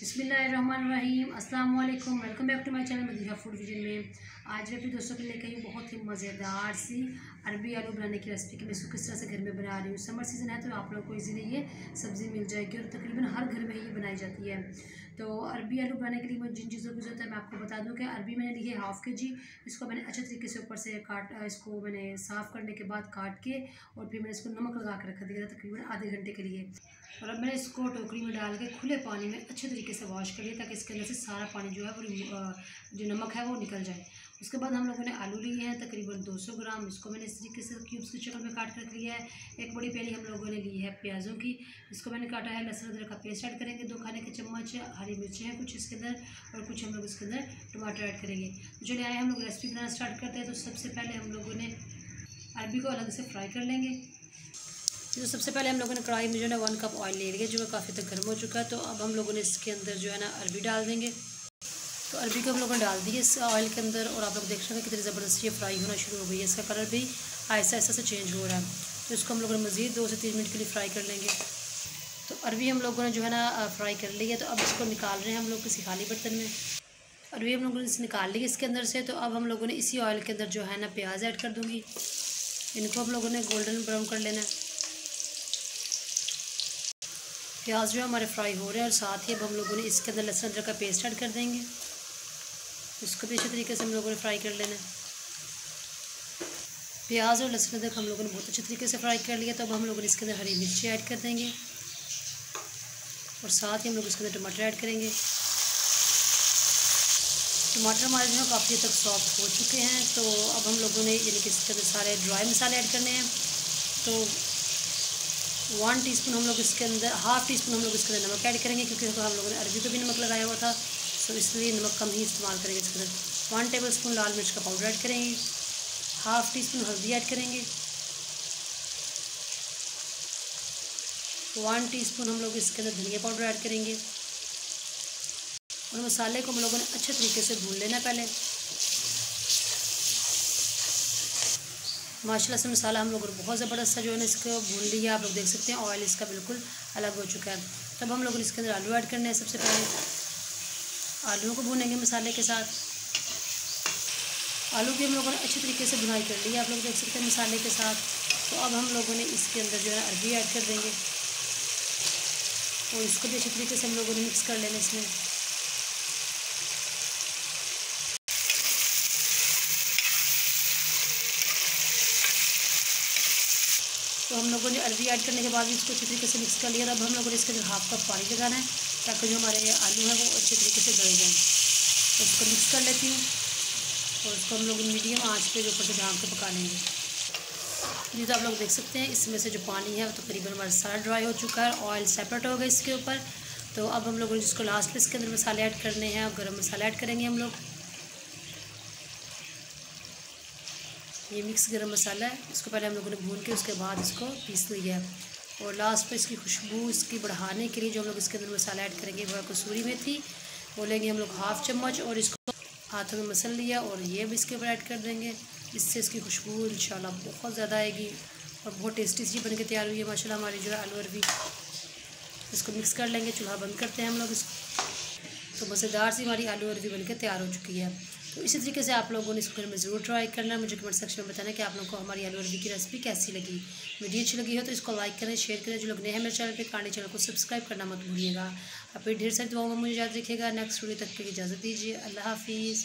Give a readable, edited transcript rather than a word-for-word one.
बिस्मिल्लाहिर्रहमानिर्रहीम, अस्सलाम वालेकुम। Welcome back to my channel Madiha food vision में। आज मैं अपने दोस्तों के लिए कहीं बहुत ही मज़ेदार सी अरबी आलू बनाने की रेसिपी कि मैं इसको किस तरह से घर में बना रही हूँ। समर सीज़न है तो आप लोगों को इजीली ये सब्ज़ी मिल जाएगी और तकरीबन हर घर में ये बनाई जाती है। तो अरबी आलू बनाने के लिए मुझे जिन चीज़ों की ज़रूरत है मैं आपको बता दूँ कि अरबी मैंने ली है हाफ़ के जी। इसको मैंने अच्छे तरीके से ऊपर से इसको मैंने साफ़ करने के बाद काट के और फिर मैंने इसको नमक लगा के रखा दिया था तकरीबन आधे घंटे के लिए। और अब मैंने इसको टोकरी में डाल के खुले पानी में अच्छे तरीके से वॉश कर लिया ताकि इसके अंदर से सारा पानी जो है वो जो नमक है वो निकल जाए। उसके बाद हम लोगों ने आलू लिए हैं तकरीबन 200 ग्राम। इसको मैंने इस तरीके से क्यूब्स की शक्ल में काट कर रख लिया है। एक बड़ी प्याली हम लोगों ने ली है प्याज़ों की, इसको मैंने काटा है। लहसुन अदरक का पेस्ट ऐड करेंगे 2 खाने के चम्मच। हरी मिर्चें हैं कुछ इसके अंदर और कुछ हम लोग इसके अंदर टमाटर ऐड करेंगे। तो चलिए आए हम लोग रेसिपी बनाना स्टार्ट करते हैं। तो सबसे पहले हम लोगों ने अरबी को अलग से फ्राई कर लेंगे। तो सबसे पहले हम लोगों ने कढ़ाई में जो है ना 1 कप ऑयल ले लिया जो है काफ़ी तक गर्म हो चुका है। तो अब हम लोगों ने इसके अंदर जो है ना अरबी डाल देंगे। तो अरबी को हम लोगों ने डाल दी है इस ऑयल के अंदर और आप लोग देख सकते हैं कितनी ज़बरदस्त ये फ्राई होना शुरू हो गई है। इसका कलर भी आहिस्ता आहिस्ता से चेंज हो रहा है। तो इसको हम लोगों ने मज़ीद 2 से 3 मिनट के लिए फ्राई कर लेंगे। तो अरबी हम लोगों ने जो है ना फ्राई कर ली है। तो अब इसको निकाल रहे हैं हम लोग किसी खाली बर्तन में। अरबी हम लोगों ने इसे निकाल ली इसके अंदर से। तो अब हम लोगों ने इसी ऑयल के अंदर जो है ना प्याज ऐड कर दूँगी। इनको हम लोगों ने गोल्डन ब्राउन कर लेना है। प्याज जो हमारे फ्राई हो रहे हैं और साथ ही अब हम लोगों ने इसके अंदर लहसुन अदरक का पेस्ट ऐड कर देंगे। इसको भी अच्छे तरीके से हम लोगों ने फ्राई कर लेना है। प्याज और लहसुन अदरक हम लोगों ने बहुत अच्छे तरीके से फ्राई कर लिया। तो अब हम लोगों ने इसके अंदर हरी मिर्ची ऐड कर देंगे और साथ ही हम लोग इसके अंदर टमाटर ऐड करेंगे। टमाटर हमारे जो है काफ़ी तक सॉफ्ट हो चुके हैं। तो अब हम लोगों ने यानी कि इसके अंदर सारे ड्राई मसाले ऐड करने हैं। तो 1 टीस्पून हम लोग इसके अंदर हाफ़ टी स्पून हम लोग इसके अंदर नमक ऐड करेंगे क्योंकि हम लोगों ने अरबी को भी नमक लगाया हुआ था। तो इसलिए नमक कम ही इस्तेमाल करेंगे इसके अंदर। 1 टेबलस्पून लाल मिर्च का पाउडर ऐड करेंगे। हाफ़ टी स्पून हल्दी ऐड करेंगे। 1 टीस्पून हम लोग इसके अंदर धनिया पाउडर ऐड करेंगे और मसाले को हम लोगों ने अच्छे तरीके से भून लेना पहले। माशाल्लाह से मसाला हम लोगों ने बहुत ज़बरदस्त सा जो है ना इसको भून लिया। आप लोग देख सकते हैं ऑयल इसका बिल्कुल अलग हो चुका है। तब हम लोगों ने इसके अंदर आलू ऐड करने हैं। सबसे पहले आलूओं को भूनेंगे मसाले के साथ। आलू की हम लोगों ने अच्छी तरीके से भुनाई कर ली है, आप लोग देख सकते हैं मसाले के साथ। तो अब हम लोगों ने इसके अंदर जो है अरबी ऐड कर देंगे और इसको भी अच्छी तरीके से हम लोगों ने मिक्स कर लेना इसमें। तो हम लोगों ने अरबी ऐड करने के बाद भी इसको अच्छी तरीके से मिक्स कर लिया। अब हम लोगों ने इसके अंदर हाफ़ कप पानी लगाना है ताकि जो हमारे आलू हैं वो अच्छे तरीके से गल जाएँ। तो इसको मिक्स कर लेती हूँ और इसको हम लोग मीडियम आंच पे जो ऊपर से ढाँक के पका लेंगे। जी तो आप लोग देख सकते हैं इसमें से जो पानी है वो तकरीबन हमारा सारा ड्राई हो चुका है, ऑयल सेपरेट हो गया इसके ऊपर। तो अब हम लोगों ने जिसको लास्ट में इसके अंदर मसाले ऐड करने हैं और गर्म मसाला ऐड करेंगे हम लोग। ये मिक्स गरम मसाला है, इसको पहले हम लोगों ने भून के उसके बाद इसको पीस लिया है। और लास्ट पे इसकी खुशबू इसकी बढ़ाने के लिए जो हम लोग इसके अंदर मसाला ऐड करेंगे वो कसूरी मेथी वो लेंगे हम लोग हाफ़ चम्मच और इसको हाथों में मसल लिया और ये भी इसके ऊपर ऐड कर देंगे। इससे इसकी खुशबू इंशाल्लाह बहुत ज़्यादा आएगी और बहुत टेस्टी सी बन के तैयार हुई है माशाल्लाह हमारी जो है आलू अरबी। इसको मिक्स कर लेंगे, चूल्हा बंद करते हैं हम लोग इसको। तो मज़ेदार सी हमारी आलू अरबी बनके तैयार हो चुकी है। तो इसी तरीके से आप लोगों ने इसको घर में ज़रूर ट्राई करना। मुझे कमेंट सेक्शन में बताना कि आप लोगों को हमारी आलू अरबी की रेसिपी कैसी लगी। वीडियो अच्छी लगी हो तो इसको लाइक करें, शेयर करें। जो लोग नए हैं मेरे चैनल पे कांडे चैनल को सब्सक्राइब करना मत भूलिएगा। आप ढेर सारी दुआओं में मुझे याद रखिएगा। नेक्स्ट वीडियो तक के लिए इजाज़त दीजिए। अल्लाह हाफिज़।